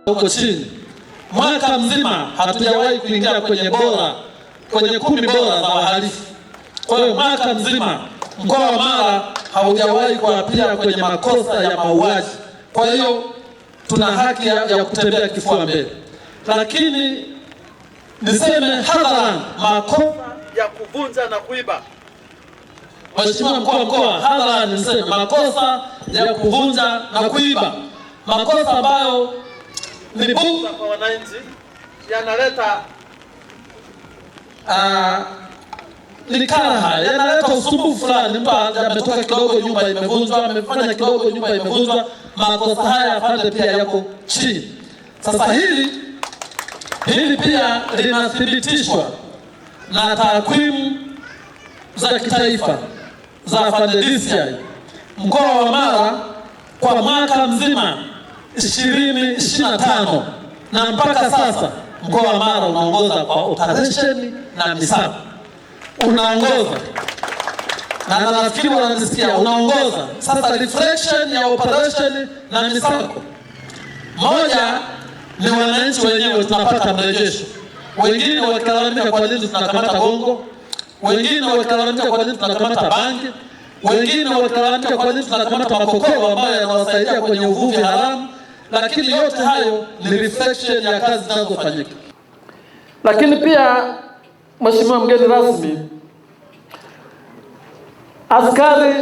huko chini. Mwaka mzima hatujawahi kuingia kwenye 10 bora za wahalifu. Kwa hiyo mwaka mzima mkoa wa Mara haujawahi kuapia kwenye makosa ya mauaji. Kwa hiyo tuna haki ya kutembea kifua mbele. Lakini niseme hadharani, makosa ya kuvunja na kuiba, Mheshimiwa mkuu wa mkoa, hadharani niseme makosa ya kuvunja na kuiba, makosa ambayo ni bugdha kwa wananchi, yanaleta ni karaha, yanaleta usumbufu fulani. Mtu ametoka kidogo nyumba imevunjwa, amefanya kidogo nyumba imevunjwa. Makosa haya pande pia yako chini. Sasa hili pia linathibitishwa na takwimu za kitaifa za FANDESI. Mkoa wa Mara kwa mwaka mzima 2025 na mpaka sasa mkoa wa Mara unaongoza kwa operation na misako. Unaongoza na nafikiri wanasikia, unaongoza. Sasa reflection ya operation na misako, moja ni wananchi wenyewe tunapata mrejesho. Wengine wakilalamika kwa nini tunakamata gongo, wengine wakilalamika kwa nini tunakamata bangi, wengine wakilalamika kwa nini tunakamata makokoro ambayo yanawasaidia kwenye uvuvi haramu. Lakini yote hayo ni reflection ya kazi zinazofanyika. Lakini pia Mheshimiwa mgeni rasmi, askari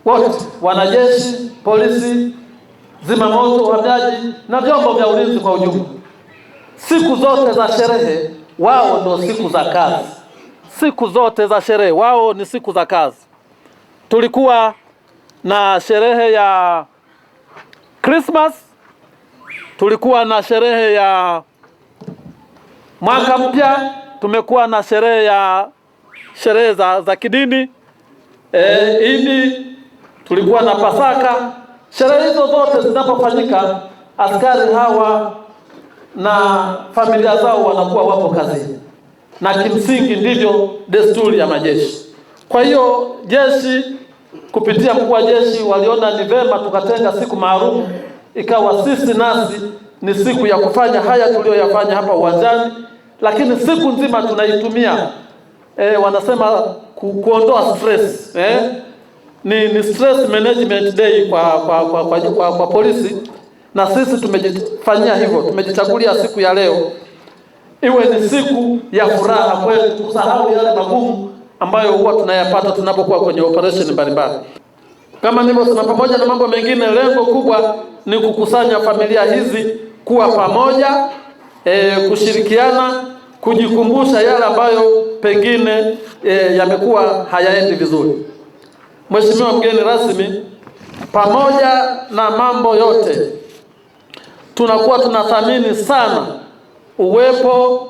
wote, wanajeshi, polisi, zimamoto, uhamiaji na vyombo vya ulinzi kwa ujumla, siku zote za sherehe wao ndio siku za kazi. Siku zote za sherehe wao ni siku za kazi. Tulikuwa na sherehe ya Christmas, tulikuwa na sherehe ya mwaka mpya, tumekuwa na sherehe za kidini, Idi, tulikuwa na Pasaka. Sherehe hizo zote zinapofanyika, askari hawa na familia zao wanakuwa wapo kazini, na kimsingi ndivyo desturi ya majeshi. Kwa hiyo jeshi kupitia mkuu wa jeshi waliona ni vema tukatenga siku maalum, ikawa sisi nasi ni siku ya kufanya haya tuliyoyafanya hapa uwanjani, lakini siku nzima tunaitumia wanasema kuondoa stress. Ni stress management day kwa polisi, na sisi tumejifanyia hivyo. Tumejichagulia siku ya leo iwe ni siku ya furaha kwetu, kusahau yale magumu ambayo huwa tunayapata tunapokuwa kwenye operation mbalimbali. Kama nilivyosema, pamoja na mambo mengine, lengo kubwa ni kukusanya familia hizi kuwa pamoja, kushirikiana, kujikumbusha yale ambayo pengine yamekuwa hayaendi vizuri. Mheshimiwa mgeni rasmi, pamoja na mambo yote, tunakuwa tunathamini sana uwepo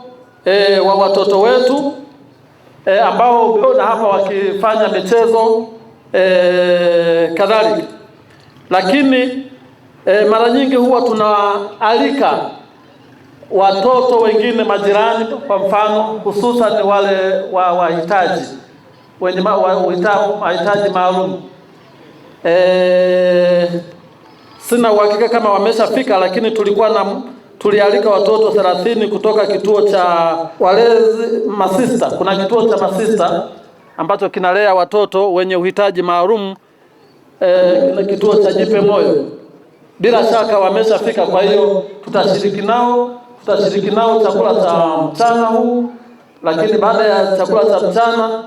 wa watoto wetu ambao umeona hapa wakifanya michezo kadhalika. Lakini mara nyingi huwa tunaalika watoto wengine majirani, kwa mfano hususan wale wahitaji wenye mahitaji maalum. Sina uhakika kama wameshafika, lakini tulialika watoto 30 kutoka kituo cha walezi masista. Kuna kituo cha masista ambacho kinalea watoto wenye uhitaji maalum, na kituo cha Jipe Moyo. Bila shaka wameshafika, kwa hiyo tutashiriki nao chakula cha mchana huu, lakini baada ya chakula cha mchana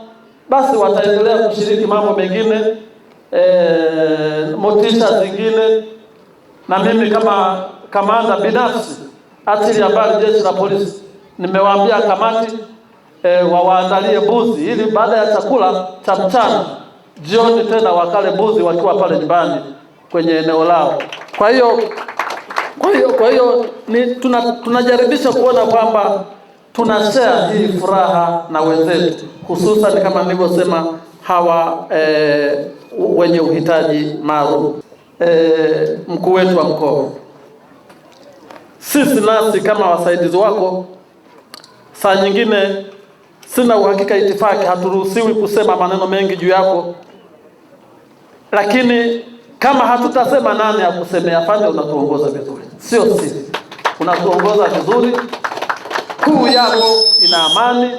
basi wataendelea kushiriki mambo mengine, motisha zingine. Na mimi kama kamanda binafsi atili habari jeshi la polisi, nimewaambia kamati wawaandalie buzi ili baada ya chakula cha mchana jioni tena wakale buzi wakiwa pale nyumbani kwenye eneo lao. Kwa hiyo tunajaribisha kuona kwamba tunashare hii furaha na wenzetu, hususan kama nilivyosema hawa wenye uhitaji maalum. Mkuu wetu wa mkoa, sisi nasi kama wasaidizi wako, saa nyingine sina uhakika itifaki, haturuhusiwi kusema maneno mengi juu yako, lakini kama hatutasema nani akusemea, afande unatuongoza vizuri, sio sisi. unatuongoza vizuri, kuu yako ina amani,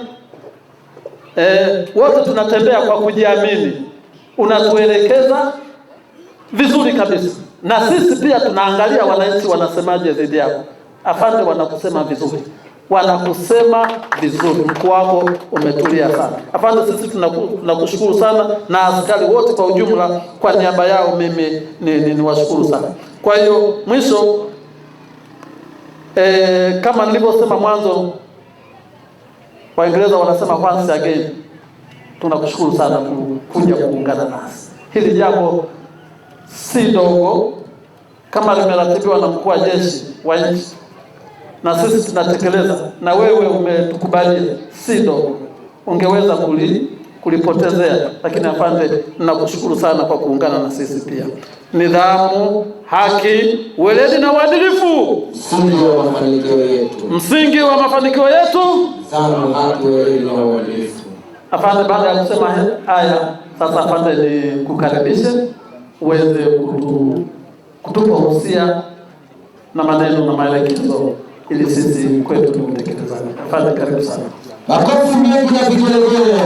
wote tunatembea kwa kujiamini, unatuelekeza vizuri kabisa, na sisi pia tunaangalia wananchi wanasemaje dhidi yako. Afande, wanakusema vizuri, wanakusema vizuri. Mkuu wako umetulia sana. Afande, sisi tunakushukuru sana, na askari wote kwa ujumla, kwa niaba yao mimi niwashukuru sana. Kwa hiyo mwisho, kama nilivyosema mwanzo, Waingereza wanasema once again, tunakushukuru sana kuja kuungana nasi. Hili jambo si dogo, kama limeratibiwa na mkuu wa jeshi wa nchi na sisi tunatekeleza, na wewe umetukubalia, si dogo. Ungeweza kulipotezea, lakini afande, ninakushukuru sana kwa kuungana na sisi pia. Nidhamu, haki, weledi na uadilifu, msingi wa mafanikio yetu. Msingi wa mafanikio yetu. Nidhamu, haki, weledi na uadilifu. Afande, baada ya kusema haya, sasa afande, ni kukaribishe uweze kutupa usia na maneno na maelekezo ili sisi kwetu tutekelezane. Afande, karibu sana. Makofi mengi ya vigelegele.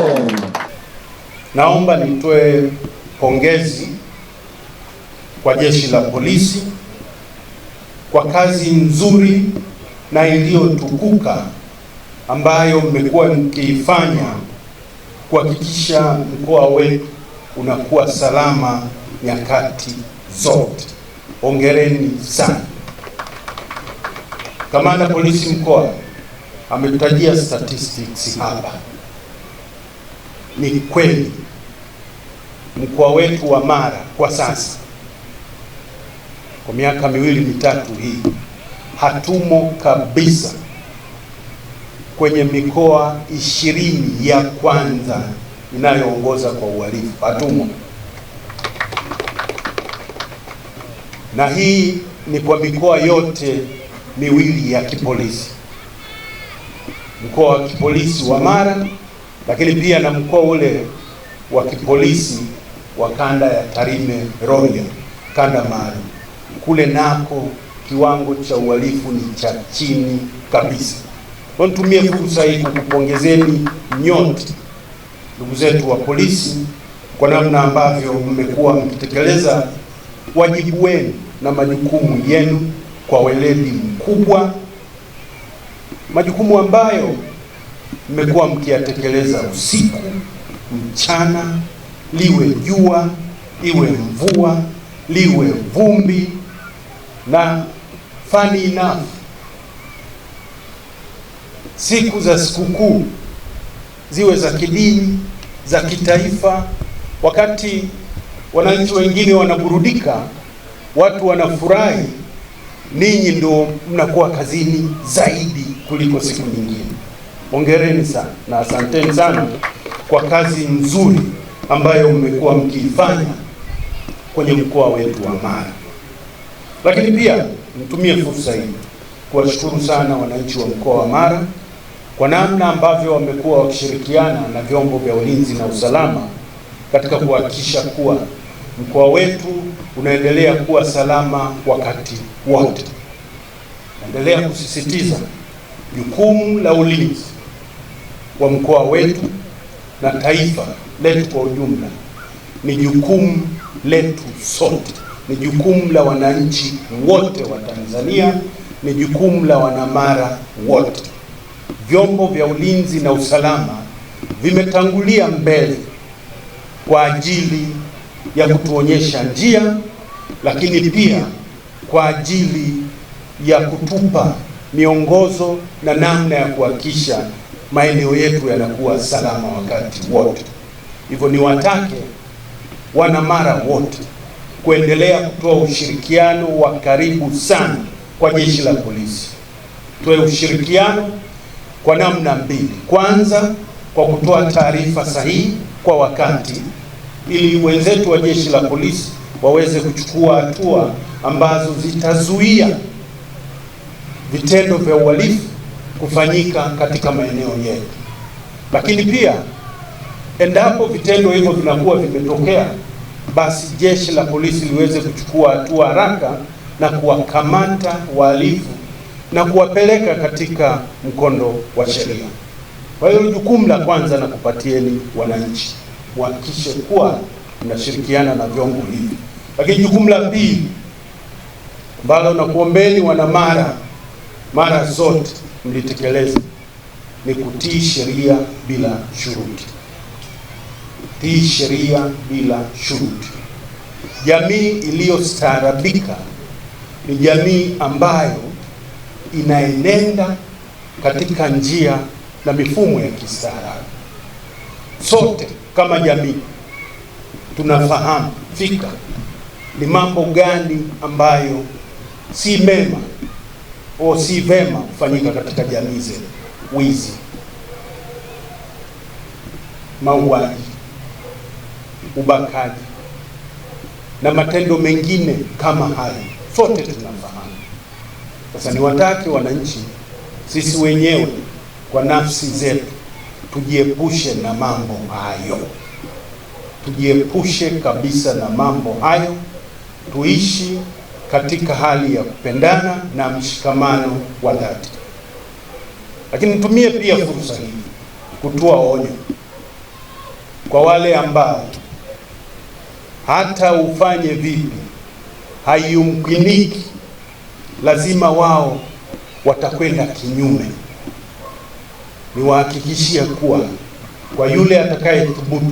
Naomba nitoe pongezi kwa Jeshi la Polisi kwa kazi nzuri na iliyotukuka ambayo mmekuwa mkiifanya kuhakikisha mkoa wetu unakuwa salama nyakati zote. Hongereni sana. Kamanda Polisi mkoa ametutajia statistics hapa. Ni kweli mkoa wetu wa Mara kwa sasa, kwa miaka miwili mitatu hii, hatumo kabisa kwenye mikoa 20 ya kwanza inayoongoza kwa uhalifu. Hatumo. Na hii ni kwa mikoa yote miwili ya kipolisi, mkoa wa kipolisi wa Mara, lakini pia na mkoa ule wa kipolisi wa kanda ya Tarime Rorya, kanda maalum. Kule nako kiwango cha uhalifu ni cha chini kabisa. Kwa nitumie fursa hii kukupongezeni nyote ndugu zetu wa polisi kwa namna ambavyo mmekuwa mkitekeleza wajibu wenu na majukumu yenu kwa weledi mkubwa, majukumu ambayo mmekuwa mkiyatekeleza usiku, mchana, liwe jua, iwe mvua, liwe vumbi, na funny enough, siku za sikukuu, ziwe za kidini, za kitaifa, wakati wananchi wengine wanaburudika, watu wanafurahi, ninyi ndio mnakuwa kazini zaidi kuliko siku nyingine. Hongereni sana na asanteni sana kwa kazi nzuri ambayo mmekuwa mkiifanya kwenye mkoa wetu wa Mara. Lakini pia nitumie fursa hii kuwashukuru sana wananchi wa mkoa wa Mara kwa namna ambavyo wamekuwa wakishirikiana na vyombo vya ulinzi na usalama katika kuhakikisha kuwa mkoa wetu unaendelea kuwa salama wakati wote. Naendelea kusisitiza jukumu la ulinzi wa mkoa wetu na taifa letu kwa ujumla ni jukumu letu sote, ni jukumu la wananchi wote wa Tanzania, ni jukumu la wanamara wote. Vyombo vya ulinzi na usalama vimetangulia mbele kwa ajili ya kutuonyesha njia, lakini pia kwa ajili ya kutupa miongozo na namna ya kuhakikisha maeneo yetu yanakuwa salama wakati wote. Hivyo niwatake wanamara wote kuendelea kutoa ushirikiano wa karibu sana kwa jeshi la polisi. Toe ushirikiano kwa namna mbili. Kwanza, kwa kutoa taarifa sahihi kwa wakati ili wenzetu wa jeshi la polisi waweze kuchukua hatua ambazo zitazuia vitendo vya uhalifu kufanyika katika maeneo yetu. Lakini pia endapo vitendo hivyo vinakuwa vimetokea, basi jeshi la polisi liweze kuchukua hatua haraka na kuwakamata wahalifu na kuwapeleka katika mkondo wa sheria. Kwa hiyo jukumu la kwanza na kupatieni wananchi, muhakikishe kuwa mnashirikiana na vyombo hivi. Lakini jukumu la pili ambalo nakuombeni wana mara zote mlitekeleze ni kutii sheria bila shuruti. Tii sheria bila shuruti. Jamii iliyostaarabika ni jamii ambayo inaenenda katika njia na mifumo ya kistaarabu. Sote kama jamii tunafahamu fika ni mambo gani ambayo si mema au si vema kufanyika katika jamii zetu: wizi, mauaji, ubakaji na matendo mengine kama hayo. Sote tunafahamu. Sasa niwatake wananchi, sisi wenyewe kwa nafsi zetu tujiepushe na mambo hayo. Tujiepushe kabisa na mambo hayo. Tuishi katika hali ya kupendana na mshikamano wa dhati. Lakini nitumie pia fursa hii kutoa onyo kwa wale ambao hata ufanye vipi haiyumkiniki, lazima wao watakwenda kinyume. Niwahakikishia kuwa kwa yule atakayethubutu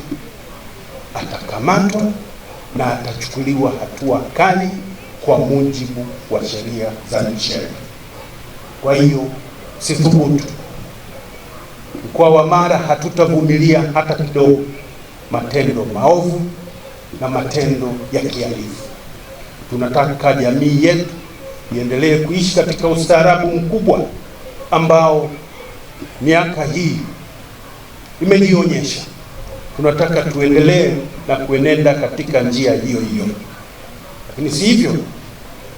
atakamatwa na atachukuliwa hatua kali kwa mujibu wa sheria za nchi yetu. Kwa hiyo sithubutu. Mkoa wa Mara hatutavumilia hata kidogo matendo maovu na matendo ya kihalifu. Tunataka jamii yetu iendelee kuishi katika ustaarabu mkubwa ambao miaka hii imenionyesha. Tunataka tuendelee na kuenenda katika njia hiyo hiyo. Lakini si hivyo,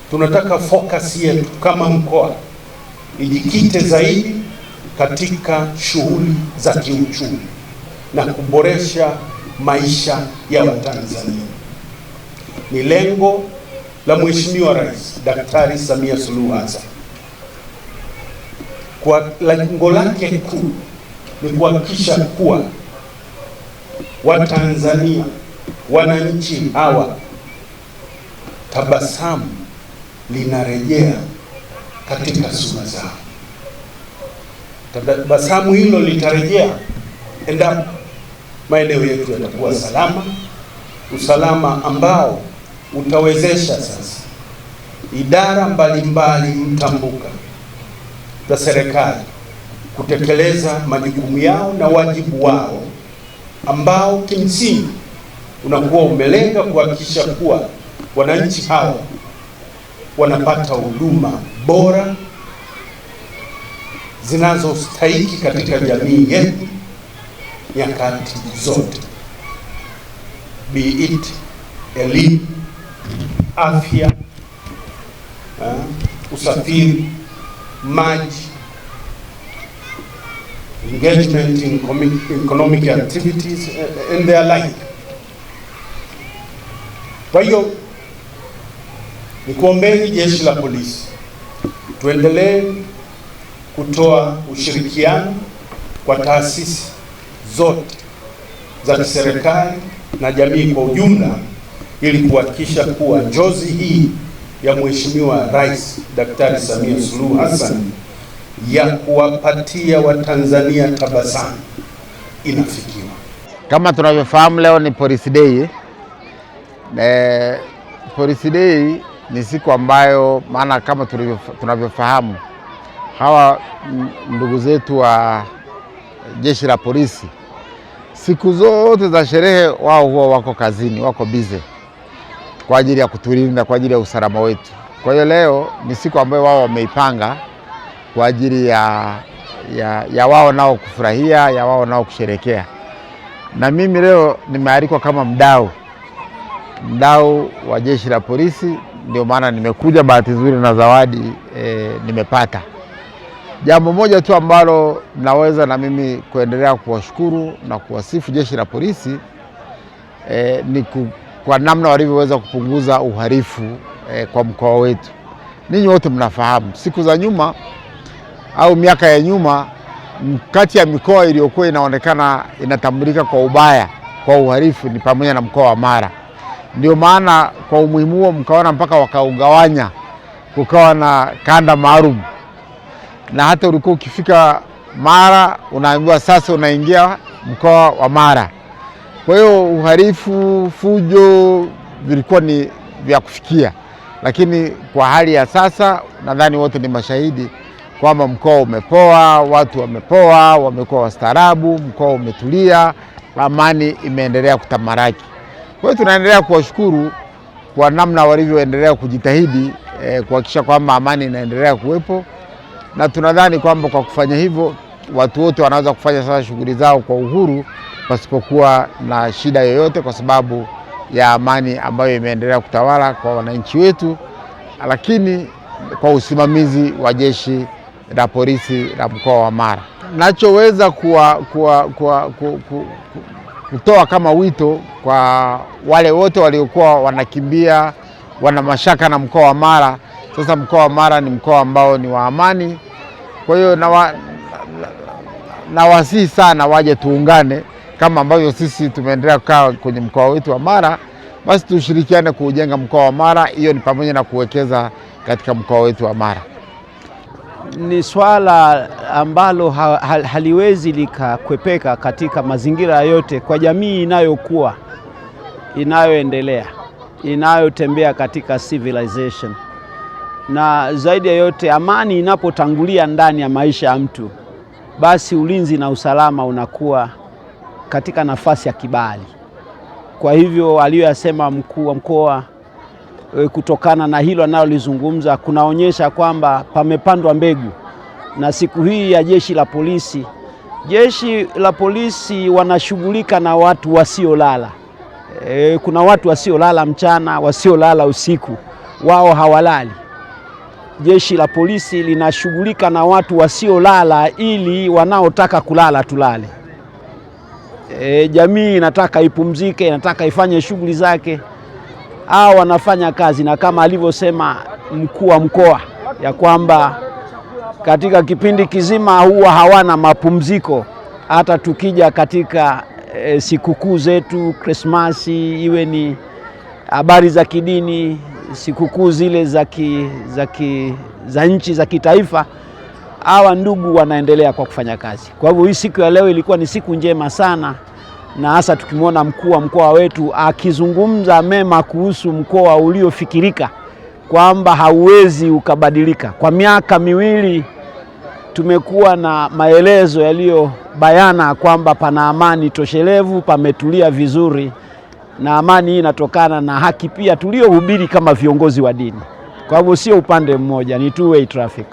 tunataka focus yetu kama mkoa ijikite zaidi katika shughuli za kiuchumi na kuboresha maisha ya Watanzania. Ni lengo la Mheshimiwa Rais Daktari Samia Suluhu Hassan. Kwa lengo lake kuu ni kuhakikisha kuwa Watanzania, wananchi hawa, tabasamu linarejea katika sura zao. Tabasamu hilo litarejea endapo maeneo yetu yatakuwa salama, usalama ambao utawezesha sasa idara mbalimbali mtambuka za serikali kutekeleza majukumu yao na wajibu wao ambao kimsingi unakuwa umelenga kuhakikisha kuwa wananchi hawa wanapata huduma bora zinazostahiki katika jamii yetu nyakati zote, be it elimu, afya, usafiri, maji, engagement in economic activities and their like. Kwa hiyo nikuombeni jeshi la polisi tuendelee kutoa ushirikiano kwa taasisi zote za serikali na jamii kwa ujumla ili kuhakikisha kuwa njozi hii ya Mheshimiwa Rais Daktari Samia Suluhu Hassan ya kuwapatia Watanzania tabasamu inafikiwa. Kama tunavyofahamu, leo ni Police Day. Police Day ni siku ambayo, maana kama tunavyofahamu, hawa ndugu zetu wa jeshi la polisi siku zote za sherehe wao huwa wako kazini, wako busy kwa ajili ya kutulinda, kwa ajili ya usalama wetu. Kwa hiyo leo ni siku ambayo wao wameipanga kwa ajili ya wao nao kufurahia, ya wao nao kusherekea. Na mimi leo nimealikwa kama mdau wa jeshi la polisi, ndio maana nimekuja. Bahati nzuri na zawadi nimepata. Jambo moja tu ambalo naweza na mimi kuendelea kuwashukuru na kuwasifu jeshi la polisi ni kwa namna walivyoweza kupunguza uhalifu kwa mkoa wetu. ninyi wote mnafahamu siku za nyuma au miaka ya nyuma, kati ya mikoa iliyokuwa inaonekana inatambulika kwa ubaya kwa uhalifu ni pamoja na mkoa wa Mara. Ndio maana kwa umuhimu huo mkaona mpaka wakaugawanya, kukawa na kanda maalum, na hata ulikuwa ukifika Mara unaambiwa sasa unaingia mkoa wa Mara. Kwa hiyo uhalifu, fujo vilikuwa ni vya kufikia, lakini kwa hali ya sasa nadhani wote ni mashahidi kwamba mkoa umepoa, watu wamepoa, wamekuwa wastaarabu, mkoa umetulia, amani imeendelea kutamaraki. Kwa hiyo tunaendelea kuwashukuru kwa namna walivyoendelea kujitahidi kuhakikisha kwamba amani inaendelea kuwepo, na tunadhani kwamba kwa kufanya hivyo watu wote wanaweza kufanya sasa shughuli zao kwa uhuru pasipokuwa na shida yoyote, kwa sababu ya amani ambayo imeendelea kutawala kwa wananchi wetu, lakini kwa usimamizi wa jeshi la polisi la mkoa wa Mara. Nachoweza kutoa kama wito kwa wale wote waliokuwa wanakimbia, wana mashaka na mkoa wa Mara. Sasa mkoa wa Mara ni mkoa ambao ni wa amani. Kwa hiyo nawasihi sana waje tuungane kama ambavyo sisi tumeendelea kukaa kwenye mkoa wetu wa Mara, basi tushirikiane kuujenga mkoa wa Mara. Hiyo ni pamoja na kuwekeza katika mkoa wetu wa Mara. Ni swala ambalo haliwezi likakwepeka katika mazingira yote, kwa jamii inayokuwa, inayoendelea, inayotembea katika civilization. Na zaidi ya yote, amani inapotangulia ndani ya maisha ya mtu, basi ulinzi na usalama unakuwa katika nafasi ya kibali. Kwa hivyo aliyoyasema mkuu wa mkoa, kutokana na hilo analolizungumza, kunaonyesha kwamba pamepandwa mbegu. Na siku hii ya jeshi la polisi wanashughulika na watu wasiolala. Kuna watu wasiolala mchana, wasiolala usiku, wao hawalali. Jeshi la polisi linashughulika na watu wasiolala ili wanaotaka kulala tulale. Jamii inataka ipumzike, inataka ifanye shughuli zake, au wanafanya kazi. Na kama alivyosema mkuu wa mkoa ya kwamba katika kipindi kizima huwa hawana mapumziko, hata tukija katika sikukuu zetu, Krismasi, iwe ni habari za kidini, sikukuu zile za nchi za kitaifa, hawa ndugu wanaendelea kwa kufanya kazi. Kwa hivyo hii siku ya leo ilikuwa ni siku njema sana, na hasa tukimwona mkuu wa mkoa wetu akizungumza mema kuhusu mkoa uliofikirika kwamba hauwezi ukabadilika. Kwa miaka miwili tumekuwa na maelezo yaliyobayana kwamba pana amani toshelevu, pametulia vizuri, na amani hii inatokana na haki pia tuliohubiri kama viongozi wa dini. Kwa hivyo sio upande mmoja, ni two way traffic.